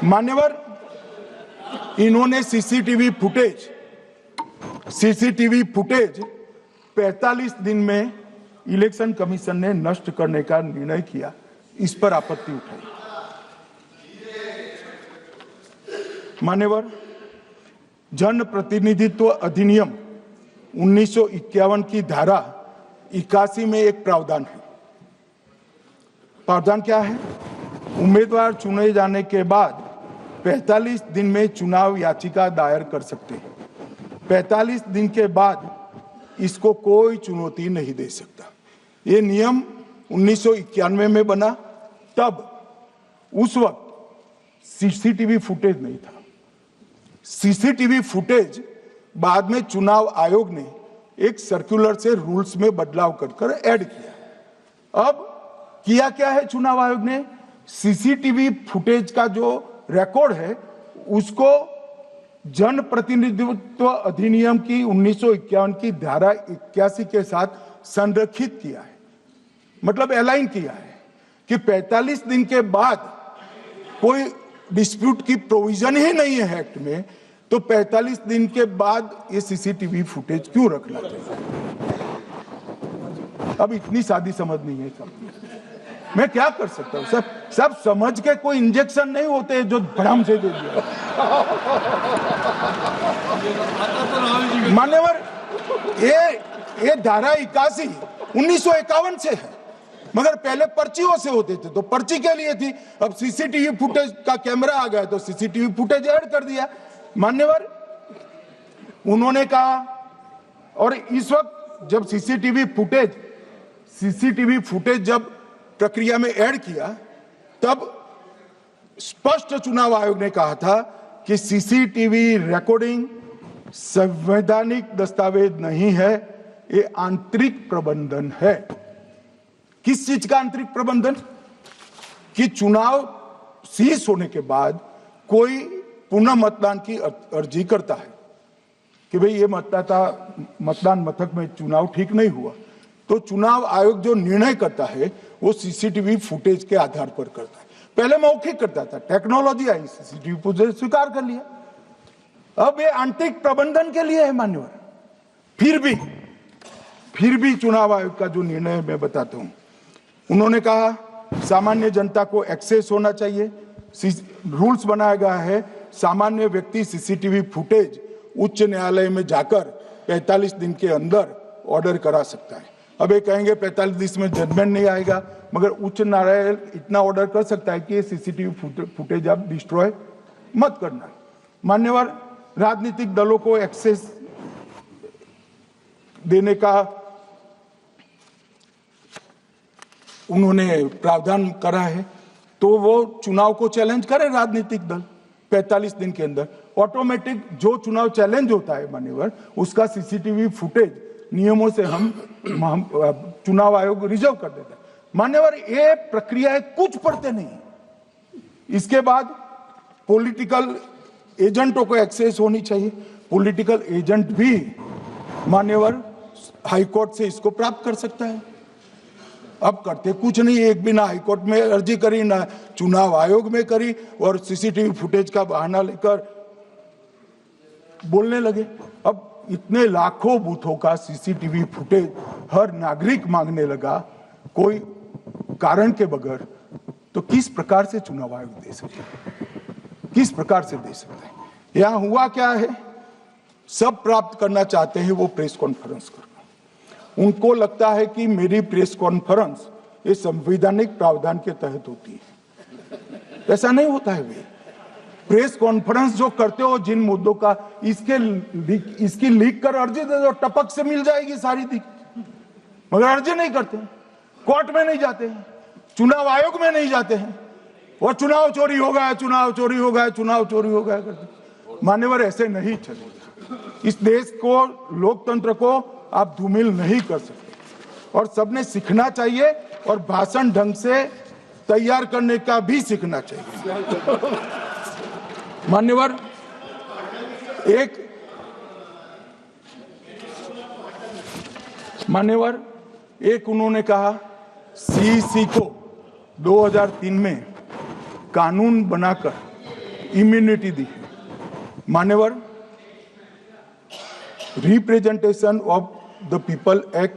मान्यवर, इन्होंने CCTV footage 45 दिन में इलेक्शन कमीशन ने नष्ट करने का निर्णय किया, इस पर आपत्ति उठाई। मान्यवर, जन प्रतिनिधित्व अधिनियम 1951 की धारा 81 में एक प्रावधान है। प्रावधान क्या है? उम्मीदवार चुने जाने के बाद 45 दिन में चुनाव याचिका दायर कर सकते हैं। 45 दिन के बाद इसको कोई चुनौती नहीं दे सकता। ये नियम 1991 में बना, तब उस वक्त सीसीटीवी फुटेज नहीं था। सीसीटीवी फुटेज बाद में चुनाव आयोग ने एक सर्कुलर से रूल्स में बदलाव कर ऐड किया। अब किया क्या है चुनाव आयोग ने? सीसीटीवी फुटेज का जो रिकॉर्ड है उसको जन प्रतिनिधित्व अधिनियम की 1951 की धारा 81 के साथ संरक्षित किया है, मतलब अलाइन किया है कि 45 दिन के बाद कोई डिस्प्यूट की प्रोविजन ही नहीं है एक्ट में, तो 45 दिन के बाद ये सीसीटीवी फुटेज क्यों रखना चाहिए? अब इतनी सादी समझ नहीं है सब। मैं क्या कर सकता हूं? सब समझ के कोई इंजेक्शन नहीं होते जो भ्रम से दे दिया। मान्यवर, ये धारा 81 1951 से है, मगर पहले पर्चियों से होते थे तो पर्ची के लिए थी। अब सीसीटीवी फुटेज का कैमरा आ गया तो सीसीटीवी फुटेज ऐड कर दिया। मान्यवर, उन्होंने कहा, और इस वक्त जब सीसीटीवी फुटेज जब प्रक्रिया में ऐड किया, तब स्पष्ट चुनाव आयोग ने कहा था कि सीसीटीवी रिकॉर्डिंग संवैधानिक दस्तावेज नहीं है, ये आंतरिक प्रबंधन है। किस चीज का आंतरिक प्रबंधन? कि चुनाव सीज होने के बाद कोई पुनः मतदान की अर्जी करता है कि भाई ये मतदान मथक में चुनाव ठीक नहीं हुआ, तो चुनाव आयोग जो निर्णय करता है वो सीसीटीवी फुटेज के आधार पर करता है। पहले मौखिक करता था, टेक्नोलॉजी आई, सीसीटीवी फुटेज स्वीकार कर लिया। अब ये आंतरिक प्रबंधन के लिए है मान्यवर। फिर भी चुनाव आयोग का जो निर्णय मैं बताता हूं, उन्होंने कहा सामान्य जनता को एक्सेस होना चाहिए। रूल्स बनाया गया है, सामान्य व्यक्ति सीसीटीवी फुटेज उच्च न्यायालय में जाकर 45 दिन के अंदर ऑर्डर करा सकता है। अब ये कहेंगे 45 दिन में जजमेंट नहीं आएगा, मगर उच्च न्यायालय इतना ऑर्डर कर सकता है कि सीसीटीवी फुटेज आप डिस्ट्रॉय मत करना। मान्यवर, राजनीतिक दलों को एक्सेस देने का उन्होंने प्रावधान करा है, तो वो चुनाव को चैलेंज करे राजनीतिक दल 45 दिन के अंदर। ऑटोमेटिक जो चुनाव चैलेंज होता है मान्यवर, उसका सीसीटीवी फुटेज नियमों से हम चुनाव आयोग रिजर्व कर देता है। मान्यवर, ये प्रक्रिया कुछ पढ़ते नहीं। इसके बाद पॉलिटिकल एजेंटों को एक्सेस होनी चाहिए। पॉलिटिकल एजेंट भी मान्यवर हाईकोर्ट से इसको प्राप्त कर सकता है। अब करते कुछ नहीं, एक भी ना हाईकोर्ट में अर्जी करी, ना चुनाव आयोग में करी, और सीसीटीवी फुटेज का बहाना लेकर बोलने लगे। अब इतने लाखों बूथों का सीसीटीवी फुटेज हर नागरिक मांगने लगा कोई कारण के बगैर, तो किस प्रकार से चुनाव आयोग दे सकते हैं? किस प्रकार से दे सकते हैं? यहां हुआ क्या है? सब प्राप्त करना चाहते हैं वो प्रेस कॉन्फ्रेंस करना। उनको लगता है कि मेरी प्रेस कॉन्फ्रेंस ये संवैधानिक प्रावधान के तहत होती है। ऐसा नहीं होता है। वे प्रेस कॉन्फ्रेंस जो करते हो जिन मुद्दों का, इसकी लीक कर अर्जी दे दो, टपक से मिल जाएगी सारी दिख, मगर अर्जी नहीं करते, कोर्ट में नहीं जाते हैं, चुनाव आयोग में नहीं जाते हैं, और चुनाव चोरी हो गया, चुनाव चोरी हो गया, चुनाव चोरी हो गया करते। मान्यवर, ऐसे नहीं चलेगा। इस देश को, लोकतंत्र को आप धूमिल नहीं कर सकते, और सबने सीखना चाहिए, और भाषण ढंग से तैयार करने का भी सीखना चाहिए। मान्यवर, एक उन्होंने कहा सीईसी को 2003 में कानून बनाकर इम्यूनिटी दी है। मान्यवर, representation of the people act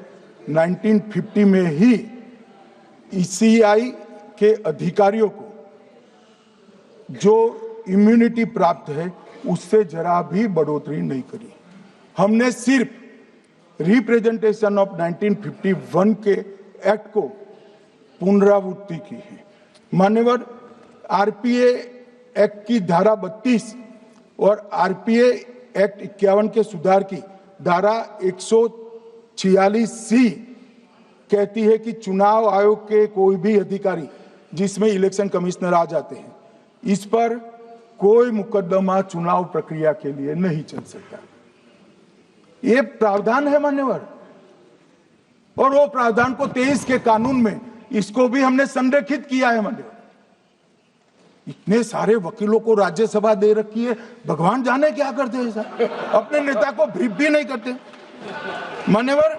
1950 में ही ईसीआई के अधिकारियों को जो इम्यूनिटी प्राप्त है उससे जरा भी बढ़ोतरी नहीं करी। हमने सिर्फ रिप्रेजेंटेशन ऑफ 1951 के एक्ट को पुनरावृत्ति की है। मान्यवर, आरपीए एक्ट की धारा 32 और आरपीए एक्ट 51 के सुधार की धारा 146C कहती है कि चुनाव आयोग के कोई भी अधिकारी जिसमें इलेक्शन कमिश्नर आ जाते हैं, इस पर कोई मुकदमा चुनाव प्रक्रिया के लिए नहीं चल सकता। ये प्रावधान है मान्यवर, और वो प्रावधान को 23 के कानून में इसको भी हमने संरेखित किया है मान्यवर। इतने सारे वकीलों को राज्यसभा दे रखी है, भगवान जाने क्या करते हैं सर, अपने नेता को ब्रीफ भी नहीं करते मान्यवर।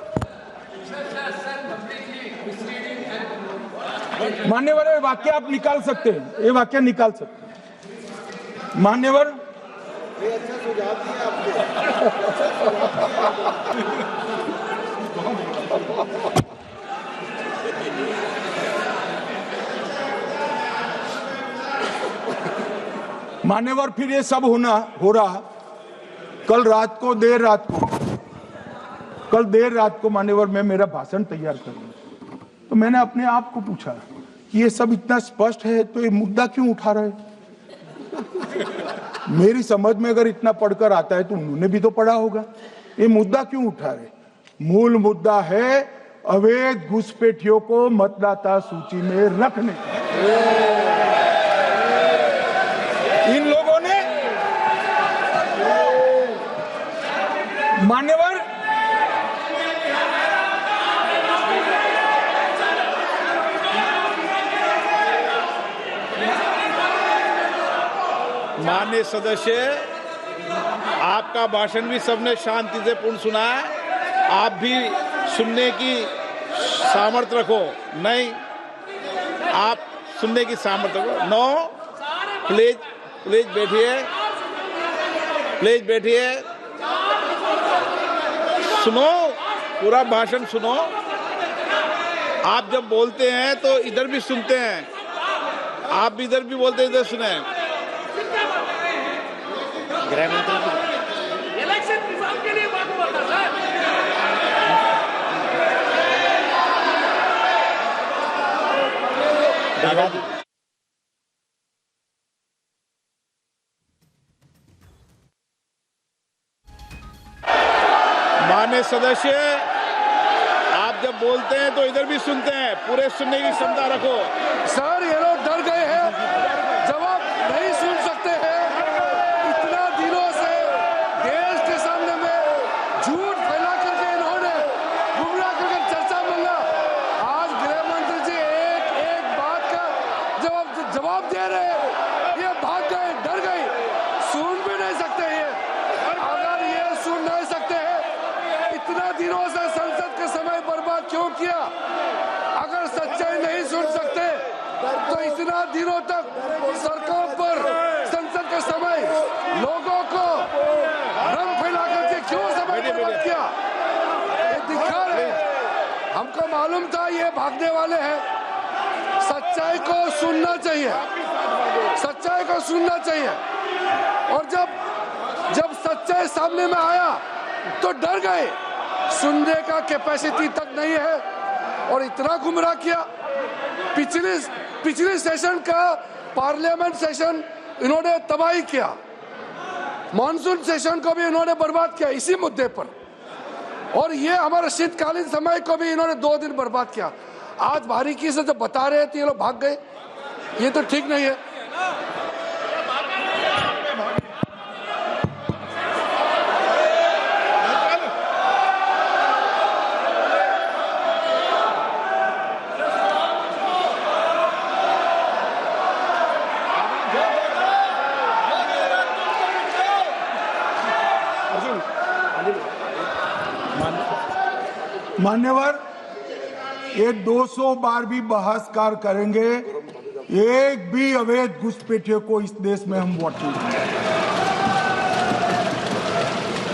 मान्यवर, ये वाक्य आप निकाल सकते हैं, ये वाक्य निकाल सकते हैं मान्यवर। मान्यवर, फिर ये सब हो रहा कल देर रात को मान्यवर मैं मेरा भाषण तैयार कर रहा, तो मैंने अपने आप को पूछा कि ये सब इतना स्पष्ट है तो ये मुद्दा क्यों उठा रहे। मेरी समझ में अगर इतना पढ़कर आता है तो उन्होंने भी तो पढ़ा होगा। ये मुद्दा क्यों उठा रहे? मूल मुद्दा है अवैध घुसपैठियों को मतदाता सूची में रखने। इन लोगों ने मान्यवर माननीय सदस्य, आपका भाषण भी सबने शांति से पूर्ण सुना है। आप भी सुनने की सामर्थ्य रखो। नहीं, आप सुनने की सामर्थ्य रखो। नो, प्लीज बैठिए, सुनो, पूरा भाषण सुनो। आप जब बोलते हैं तो इधर भी सुनते हैं, आप भी इधर भी बोलते हैं, इधर सुने। गृह मंत्री इलेक्शन रिफॉर्म के लिए बात बोलता सर। माननीय सदस्य, आप जब बोलते हैं तो इधर भी सुनते हैं, पूरे सुनने की क्षमता रखो। सर, ये लोग डर गए हैं, जवाब नहीं सुन सकते हैं। इतना दिनों से देश के सामने में झूठ फैला करके इन्होंने गुमराह करके चर्चा मंगा। आज गृह मंत्री जी एक बात का जवाब दे रहे हैं, ये भाग गए, डर गए, सुन भी नहीं सकते हैं। अगर ये सुन नहीं सकते हैं, इतना दिनों से संसद का समय बर्बाद क्यों किया? अगर सच्चाई नहीं सुन सकते तो इतना दिनों तक सरकार पर संसद का समय लोगों को भ्रम फैला करके क्यों समय बर्बाद किया? ये दिखा रहे, हमको मालूम था ये भागने वाले हैं। सच्चाई को सुनना चाहिए, सच्चाई को सुनना चाहिए। और जब सच्चाई सामने में आया तो डर गए, सुनने का कैपेसिटी तक नहीं है और इतना गुमराह किया। पिछले सेशन का पार्लियामेंट सेशन इन्होंने तबाही किया, मॉनसून सेशन को भी इन्होंने बर्बाद किया इसी मुद्दे पर, और ये हमारे शीतकालीन समय को भी इन्होंने 2 दिन बर्बाद किया। आज बारीकी से जब बता रहे थे ये लोग भाग गए, ये तो ठीक नहीं है। मान्यवर, ये 200 बार भी बहसकार करेंगे एक भी अवैध घुसपैठियों को इस देश में हम वोट नहीं देंगे।